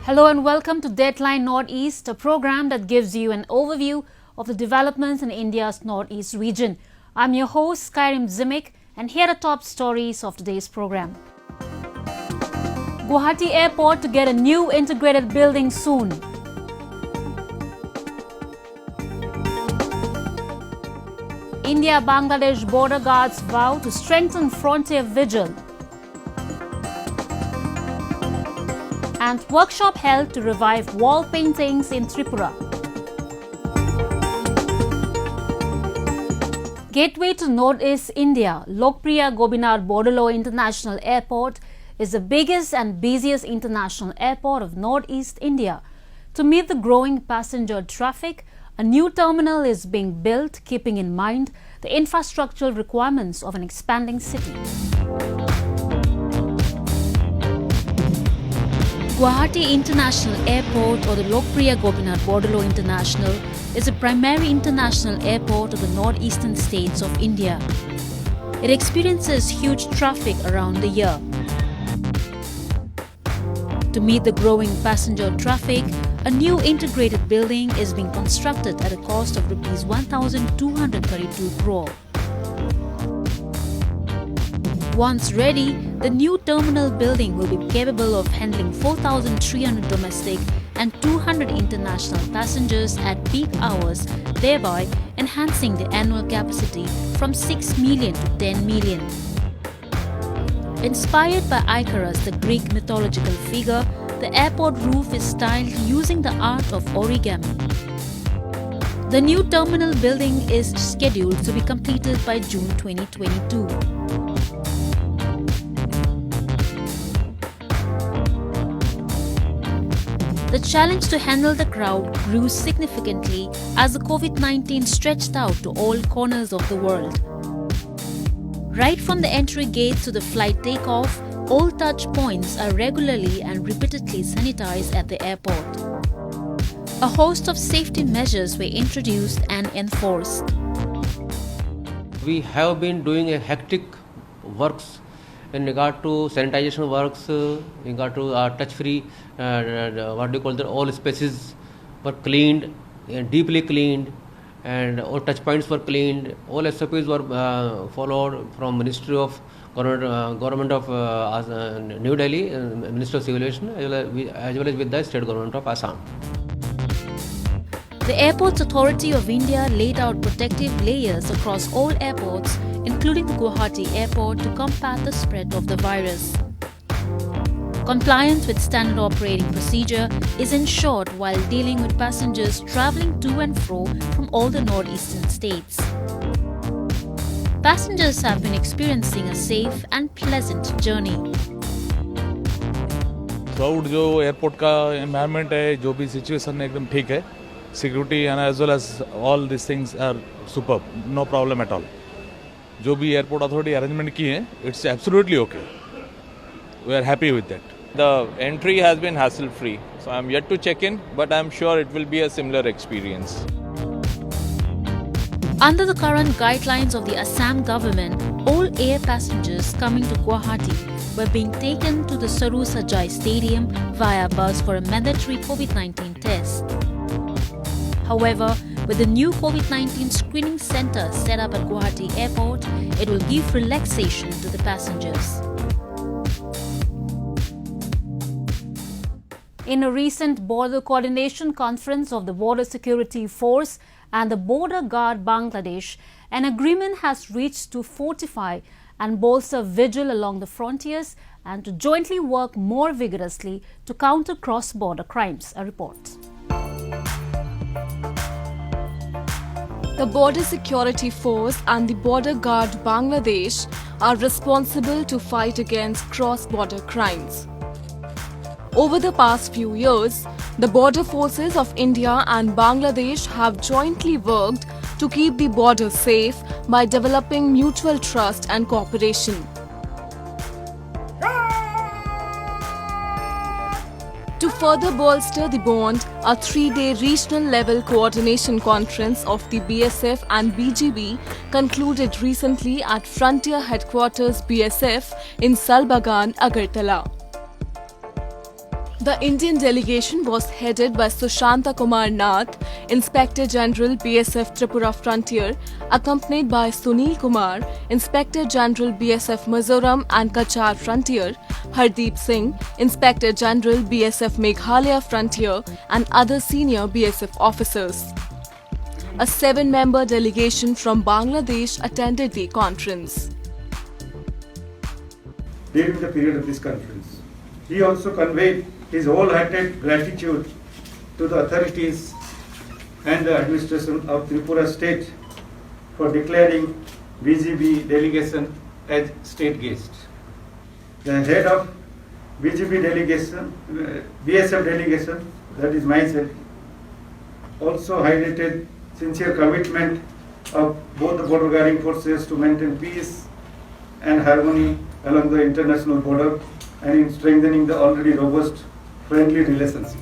Hello and welcome to Dateline Northeast, a program that gives you an overview of the developments in India's Northeast region. I'm your host, Skyrim Zimik, and here are the top stories of today's program. Guwahati Airport to get a new integrated building soon. India-Bangladesh border guards vow to strengthen frontier vigil. And workshop held to revive wall paintings in Tripura. Gateway to Northeast India, Lokpriya Gobinath Bordalo International Airport is the biggest and busiest international airport of Northeast India. To meet the growing passenger traffic, a new terminal is being built, keeping in mind the infrastructural requirements of an expanding city. Guwahati International Airport, or the Lokpriya Gobinath Bordalo International, is a primary international airport of the northeastern states of India. It experiences huge traffic around the year. To meet the growing passenger traffic, a new integrated building is being constructed at a cost of Rs 1,232 crore. Once ready, the new terminal building will be capable of handling 4,300 domestic and 200 international passengers at peak hours, thereby enhancing the annual capacity from 6 million to 10 million. Inspired by Icarus, the Greek mythological figure, the airport roof is styled using the art of origami. The new terminal building is scheduled to be completed by June 2022. The challenge to handle the crowd grew significantly as the COVID-19 stretched out to all corners of the world. Right from the entry gate to the flight takeoff, all touch points are regularly and repeatedly sanitized at the airport. A host of safety measures were introduced and enforced. We have been doing a hectic works in regard to sanitization works, in regard to touch-free, all spaces were cleaned, deeply cleaned, and all touch points were cleaned. All SOPs were followed from Ministry of Government of New Delhi, Ministry of Civil Aviation, as well as with the State Government of Assam. The Airports Authority of India laid out protective layers across all airports, including the Guwahati Airport, to combat the spread of the virus. Compliance with standard operating procedure is ensured while dealing with passengers travelling to and fro from all the northeastern states. Passengers have been experiencing a safe and pleasant journey. Throughout जो airport का environment है, जो भी situation है एकदम ठीक है. Security and as well as all these things are superb, no problem at all. जो भी airport authority arrangement की है, it's absolutely okay. We are happy with that. The entry has been hassle-free, so I'm yet to check in, but I'm sure it will be a similar experience. Under the current guidelines of the Assam government, all air passengers coming to Guwahati were being taken to the Saru Sajai Stadium via bus for a mandatory COVID-19 test. However, with the new COVID-19 screening center set up at Guwahati Airport, it will give relaxation to the passengers. In a recent border coordination conference of the Border Security Force and the Border Guard Bangladesh, an agreement has reached to fortify and bolster vigil along the frontiers and to jointly work more vigorously to counter cross-border crimes. A report. The Border Security Force and the Border Guard Bangladesh are responsible to fight against cross-border crimes. Over the past few years, the border forces of India and Bangladesh have jointly worked to keep the border safe by developing mutual trust and cooperation. To further bolster the bond, a 3-day regional-level coordination conference of the BSF and BGB concluded recently at Frontier Headquarters BSF in Salbagan, Agartala. The Indian delegation was headed by Sushanta Kumar Nath, Inspector General BSF Tripura Frontier, accompanied by Sunil Kumar, Inspector General BSF Mizoram and Kachar Frontier, Hardeep Singh, Inspector General BSF Meghalaya Frontier, and other senior BSF officers. A 7-member delegation from Bangladesh attended the conference. During the period of this conference, he also conveyed his wholehearted gratitude to the authorities and the administration of Tripura state for declaring BGB delegation as state guest. The head of BGB delegation, BSF delegation, that is myself, also highlighted sincere commitment of both the border guarding forces to maintain peace and harmony along the international border and in strengthening the already robust friendly relationship.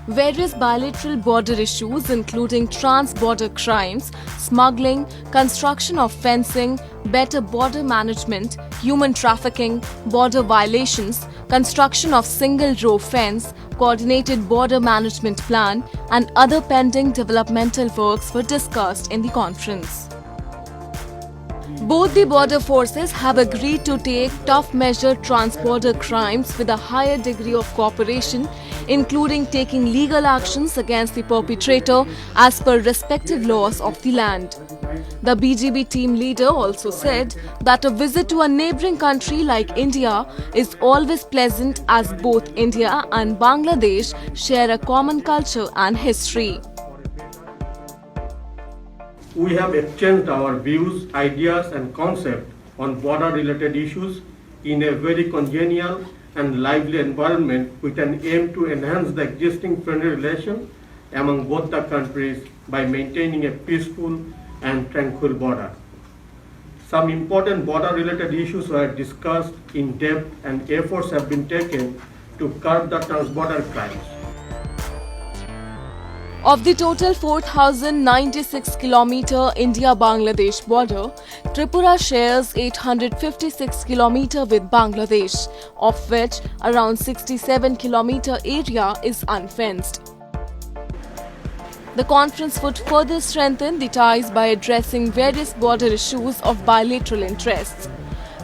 Various bilateral border issues including trans-border crimes, smuggling, construction of fencing, better border management, human trafficking, border violations, construction of single-row fence, coordinated border management plan and other pending developmental works were discussed in the conference. Both the border forces have agreed to take tough measure trans-border crimes with a higher degree of cooperation, including taking legal actions against the perpetrator as per respective laws of the land. The BGB team leader also said that a visit to a neighbouring country like India is always pleasant as both India and Bangladesh share a common culture and history. We have exchanged our views, ideas and concepts on border-related issues in a very congenial and lively environment with an aim to enhance the existing friendly relation among both the countries by maintaining a peaceful and tranquil border. Some important border-related issues were discussed in depth and efforts have been taken to curb the trans-border crimes. Of the total 4,096 km India-Bangladesh border, Tripura shares 856 km with Bangladesh, of which around 67 km area is unfenced. The conference would further strengthen the ties by addressing various border issues of bilateral interests.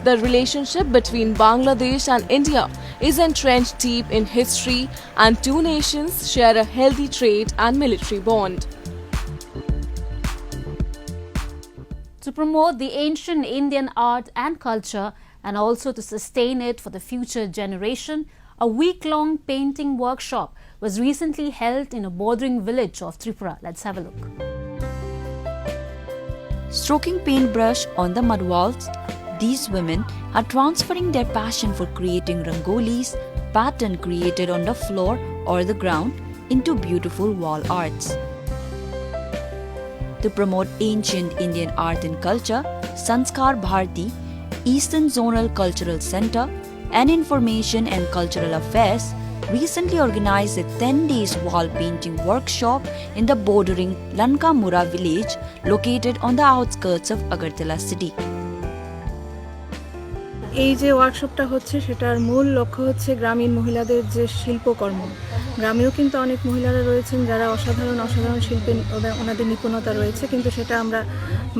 The relationship between Bangladesh and India is entrenched deep in history and two nations share a healthy trade and military bond. To promote the ancient Indian art and culture and also to sustain it for the future generation, a week-long painting workshop was recently held in a bordering village of Tripura. Let's have a look. Stroking paintbrush on the mud walls, these women are transferring their passion for creating rangolis, pattern created on the floor or the ground, into beautiful wall arts. To promote ancient Indian art and culture, Sanskar Bharati, Eastern Zonal Cultural Center, and Information and Cultural Affairs recently organized a 10-day wall painting workshop in the bordering Lankamura village located on the outskirts of Agartala city. এই যে ওয়ার্কশপটা হচ্ছে সেটার মূল লক্ষ্য হচ্ছে গ্রামীণ মহিলাদের যে শিল্পকর্ম, গ্রামেও কিন্তু অনেক মহিলারা রয়েছেন যারা অসাধারণ শিল্পে ওনাদের নিপুণতা রয়েছে, কিন্তু সেটা আমরা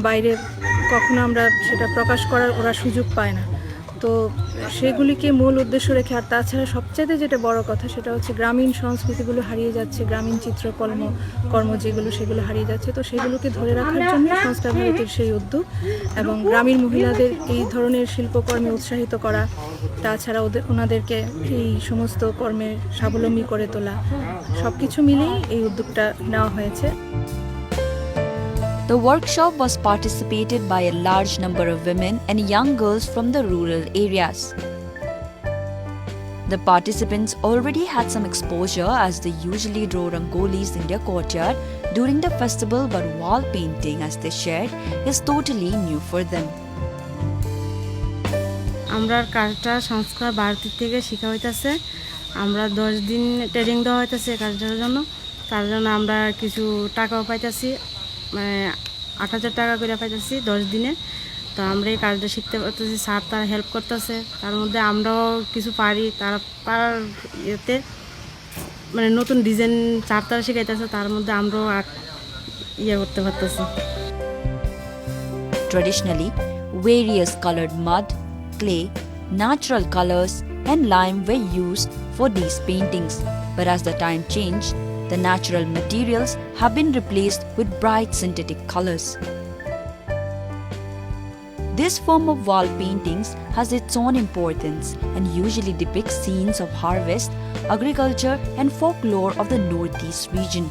বাইরে কখনো আমরা সেটা প্রকাশ করার ওরা সুযোগ পায় না। তো সেগুলিকে মূল উদ্দেশ্য রেখে, আর তাছাড়া সবচেয়ে যেটা বড় কথা সেটা হচ্ছে গ্রামীণ সংস্কৃতিগুলো হারিয়ে যাচ্ছে, গ্রামীণ চিত্রকর্ম যেগুলো সেগুলো হারিয়ে যাচ্ছে। তো সেগুলোকে ধরে রাখার জন্য সংস্কার ভারতীর সেই উদ্যোগ এবং গ্রামীণ মহিলাদের এই ধরনের শিল্পকর্মে উৎসাহিত করা, তাছাড়া ওনাদেরকে এই সমস্ত কর্মে স্বাবলম্বী করে তোলা, সব কিছু মিলেই এই উদ্যোগটা নেওয়া হয়েছে। The workshop was participated by a large number of women and young girls from the rural areas. The participants already had some exposure as they usually draw rangolis in their courtyard during the festival, but wall painting, as they shared, is totally new for them. আমরা কাজটা সংস্কার ভারতী থেকে শেখা হইতাছে। আমরা 10 দিন training দেওয়া হইতাছে কাজটার জন্য। তার জন্য আমরা কিছু টাকাও পাইতাছি, মানে 8,000 টাকা করে পাইতেছি 10 দিনে। তো আমরা এই কাজটা শিখতে পারতেছি, স্যার তারা হেল্প করতেছে, তার মধ্যে আমরাও কিছু পারি, তারা পারার ইয়েতে মানে নতুন ডিজাইন স্যার তারা শেখাইতেছে, তার মধ্যে আমরাও ইয়ে করতে পারতেছি। Traditionally, various colored mud, clay, natural colors, and lime were used for these paintings. But as the time changed, the natural materials have been replaced with bright synthetic colors. This form of wall paintings has its own importance and usually depicts scenes of harvest, agriculture, and folklore of the northeast region.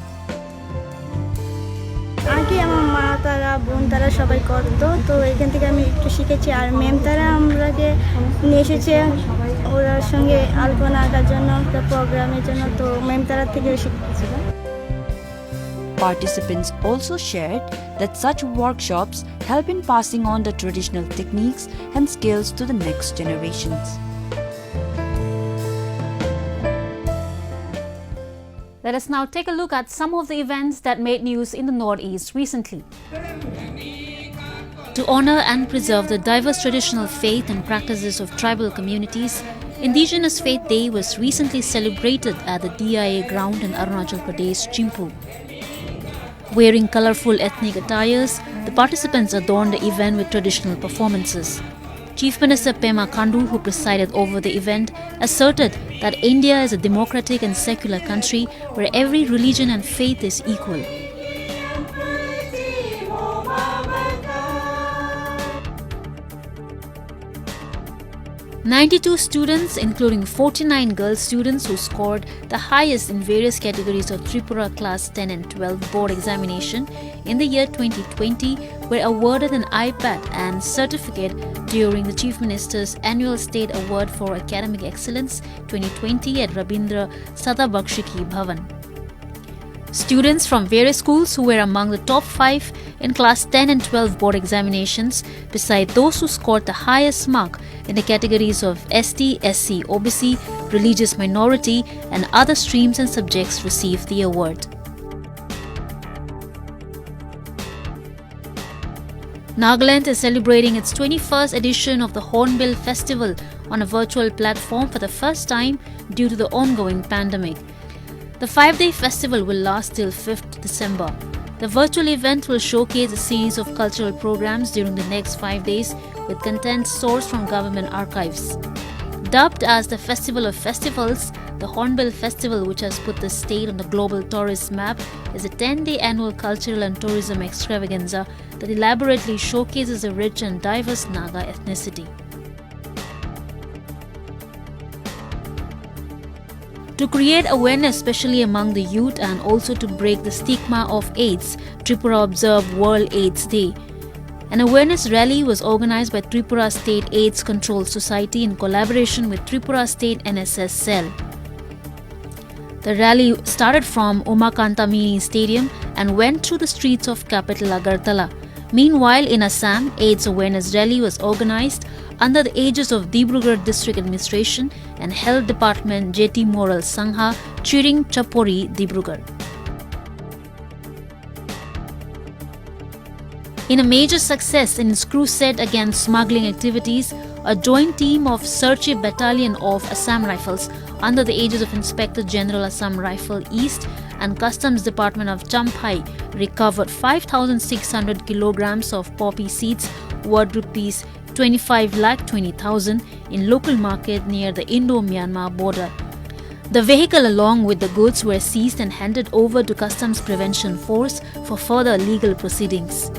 আগে আমার মা তারা বোন তারা সবাই করতো, তো এখান থেকে আমি একটু শিখেছি। আর ম্যাম তারা আমরাকে নিয়ে এসেছে ওরার সঙ্গে আলপনা আঁকার জন্য, একটা প্রোগ্রামের জন্য, তো ম্যাম তারা থেকেও শিখেছি। Participants also shared that such workshops help in passing on the traditional techniques and skills to the next generations. Let us now take a look at some of the events that made news in the Northeast recently. To honor and preserve the diverse traditional faith and practices of tribal communities, Indigenous Faith Day was recently celebrated at the DIA ground in Arunachal Pradesh, Chimpu. Wearing colourful ethnic attires, the participants adorned the event with traditional performances. Chief Minister Pema Khandu, who presided over the event, asserted that India is a democratic and secular country where every religion and faith is equal. "92 students, including 49 girl students who scored the highest in various categories of Tripura Class 10 and 12 board examination in the year 2020, were awarded an iPad and certificate during the Chief Minister's Annual State Award for Academic Excellence 2020 at Rabindra Sadabakshiki Bhavan. Students from various schools who were among the top 5 in Class 10 and 12 board examinations, beside those who scored the highest mark in the categories of ST, SC, OBC, religious minority, and other streams and subjects, received the award. Nagaland is celebrating its 21st edition of the Hornbill Festival on a virtual platform for the first time due to the ongoing pandemic. The 5-day festival will last till 5th December. The virtual event will showcase a series of cultural programs during the next 5 days with content sourced from government archives. Dubbed as the Festival of Festivals, the Hornbill Festival, which has put the state on the global tourist map, is a 10-day annual cultural and tourism extravaganza that elaborately showcases a rich and diverse Naga ethnicity. To create awareness, especially among the youth, and also to break the stigma of AIDS, Tripura observed World AIDS Day. An awareness rally was organized by Tripura State AIDS Control Society in collaboration with Tripura State NSS Cell. The rally started from Umakanta Mini Stadium and went through the streets of capital Agartala. Meanwhile, in Assam, AIDS awareness rally was organized under the aegis of Dibrugarh District Administration and Health Department JT Moral Sangha, Chiring Chapori, Dibrugarh. In a major success in its crusade against smuggling activities, a joint team of Searchi Battalion of Assam Rifles under the aegis of Inspector General Assam Rifle East and Customs Department of Champhai recovered 5,600 kilograms of poppy seeds worth rupees 25,20,000 in local market near the Indo-Myanmar border. The vehicle along with the goods were seized and handed over to Customs Prevention Force for further legal proceedings.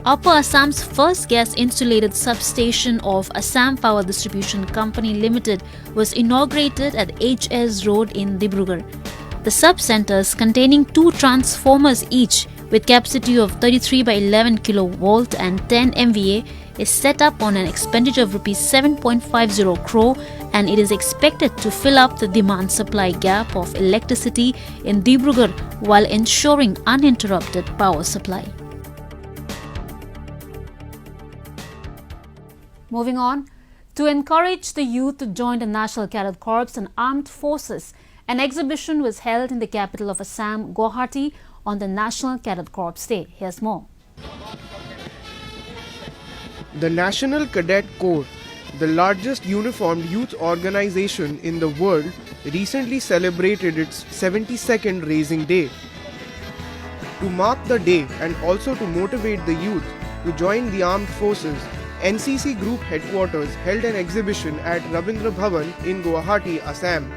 Upper Assam's first gas-insulated substation of Assam Power Distribution Company Limited was inaugurated at HS Road in Dibrugarh. The sub-centers, containing 2 transformers each with capacity of 33 by 11 kV and 10 MVA, is set up on an expenditure of Rs 7.50 crore, and it is expected to fill up the demand-supply gap of electricity in Dibrugarh while ensuring uninterrupted power supply. Moving on, to encourage the youth to join the National Cadet Corps and Armed Forces, an exhibition was held in the capital of Assam, Guwahati, on the National Cadet Corps Day. Here's more. The National Cadet Corps, the largest uniformed youth organization in the world, recently celebrated its 72nd Raising Day. To mark the day and also to motivate the youth to join the armed forces, NCC Group headquarters held an exhibition at Rabindra Bhavan in Guwahati, Assam.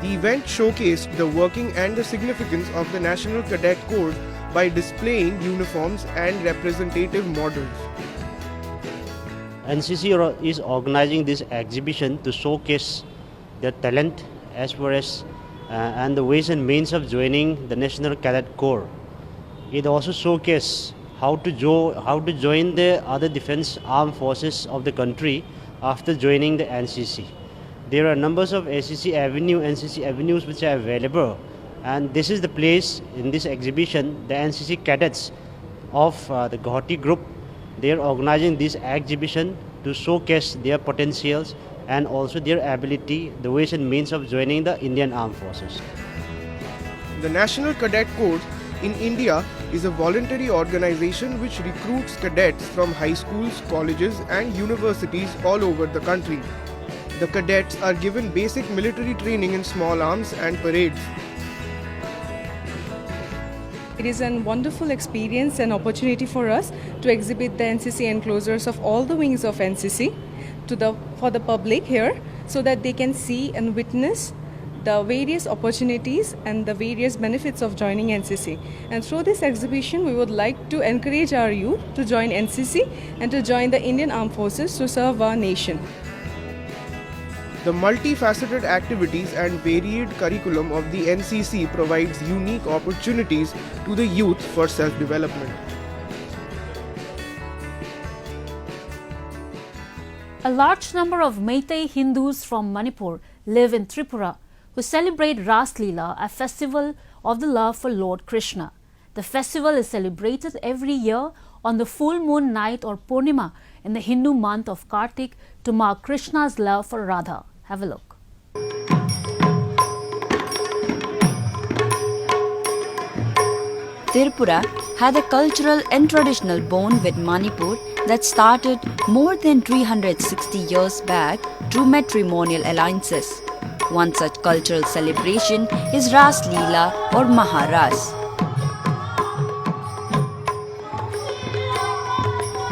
The event showcased the working and the significance of the National Cadet Corps by displaying uniforms and representative models. NCC is organizing this exhibition to showcase their talent as well as and the ways and means of joining the National Cadet Corps. It also showcases how to join the other defense armed forces of the country after joining the NCC. There are numbers of NCC avenues which are available, and this is the place in this exhibition. The NCC cadets of the Guwahati group, they are organizing this exhibition to showcase their potentials and also their ability, the ways and means of joining the Indian Armed Forces. The National Cadet Corps in India is a voluntary organization which recruits cadets from high schools, colleges and universities all over the country. The cadets are given basic military training in small arms and parades. It is a wonderful experience and opportunity for us to exhibit the NCC enclosures of all the wings of NCC for the public here, so that they can see and witness the various opportunities and the various benefits of joining NCC. And through this exhibition, we would like to encourage our youth to join NCC and to join the Indian Armed Forces to serve our nation. The multifaceted activities and varied curriculum of the NCC provides unique opportunities to the youth for self-development. A large number of Meitei Hindus from Manipur live in Tripura who celebrate Rass Lila, a festival of the love for Lord Krishna. The festival is celebrated every year on the full moon night or Purnima in the Hindu month of Kartik to mark Krishna's love for Radha. Have a look. Tripura had a cultural and traditional bond with Manipur that started more than 360 years back through matrimonial alliances. One such cultural celebration is Rass Lila or Maharas.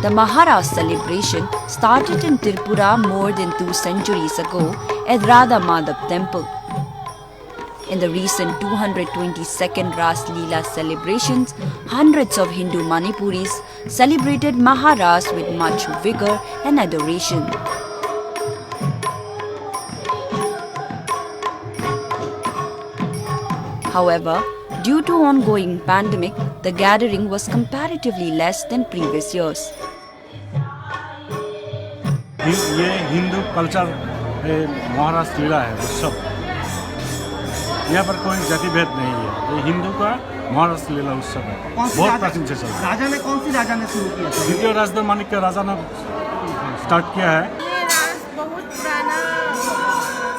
The Maharas celebration started in Tripura more than 2 centuries ago at Radha Madhav temple. In the recent 222nd Rass Lila celebrations, hundreds of Hindu Manipuris celebrated Maharas with much vigor and adoration. However, due to ongoing pandemic, the gathering was comparatively less than previous years. ये Hindu culture Maharashtra लीला है उत्सव। यहाँ पर कोई जाति भेद नहीं है। ये हिंदू का महाराष्ट्र लीला उत्सव है। बहुत प्राचीन से चल रहा है। राजा ने कौन सी राजा ने शुरू किया? द्वितीय राजधर माणिक्य राजा ने स्टार्ट किया है। ये रास बहुत पुराना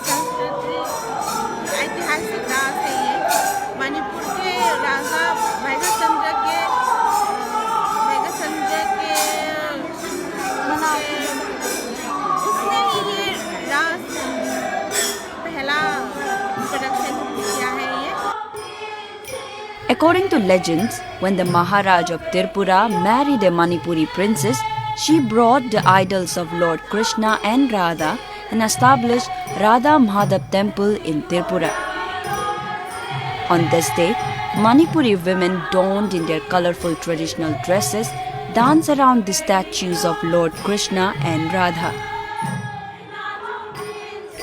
संस्कृति ऐतिहासिक रास है। ये मणिपुर के राजा भैगचंद्र के उसने ये रास पहला प्रोडक्शन किया है ये। According to legends, when the Maharaj of Tripura married a Manipuri princess, she brought the idols of Lord Krishna and Radha and established Radha Madhav temple in Tripura. On this day, Manipuri women donned in their colorful traditional dresses dance around the statues of Lord Krishna and Radha.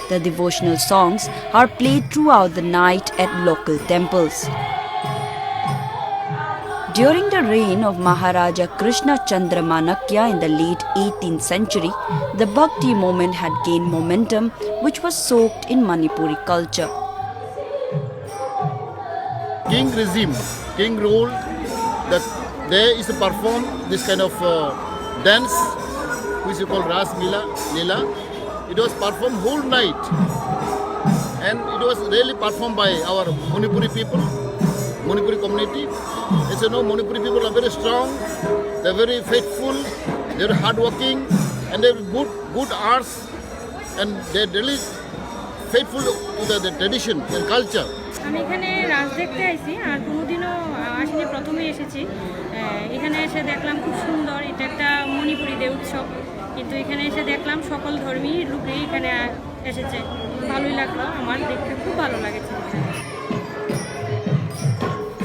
The devotional songs are played throughout the night at local temples. During the reign of Maharaja Krishna Chandra Manakya in the late 18th century, the Bhakti movement had gained momentum, which was soaked in Manipuri culture. King regime, king rule, that there is to perform this kind of dance, which is called Rass Lila. It was performed whole night, and it was really performed by our Manipuri people, Manipuri community. As you know, Manipuri people are very strong, they're very faithful, they're hardworking, and they're good arts, and they're really faithful to the tradition and culture. আমি এখানে রাস দেখতে আইছি আর কোনোদিনও আসলে প্রথমেই এসেছি এখানে এসে দেখলাম খুব সুন্দর এটা একটা মণিপুরীদের উৎসব কিন্তু এখানে এসে দেখলাম সকল ধর্মী লোকই এখানে এসেছে ভালোই লাগলো আমার দেখতে খুব ভালো লাগছে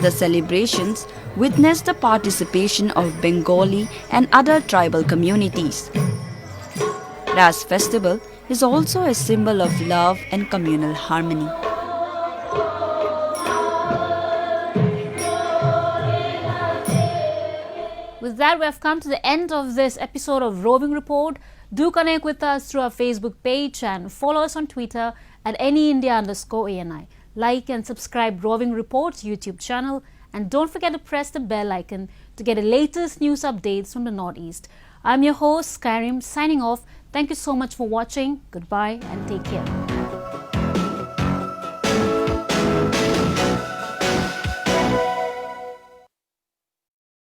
The celebrations witnessed the participation of Bengali and other tribal communities. Rass Festival is also a symbol of love and communal harmony. With that, we have come to the end of this episode of Roving Report. Do connect with us through our Facebook page and follow us on Twitter at anyindia_ANI. Like and subscribe Roving Report's YouTube channel, and don't forget to press the bell icon to get the latest news updates from the Northeast. I'm your host, Skyrim, signing off. Thank you so much for watching. Goodbye and take care.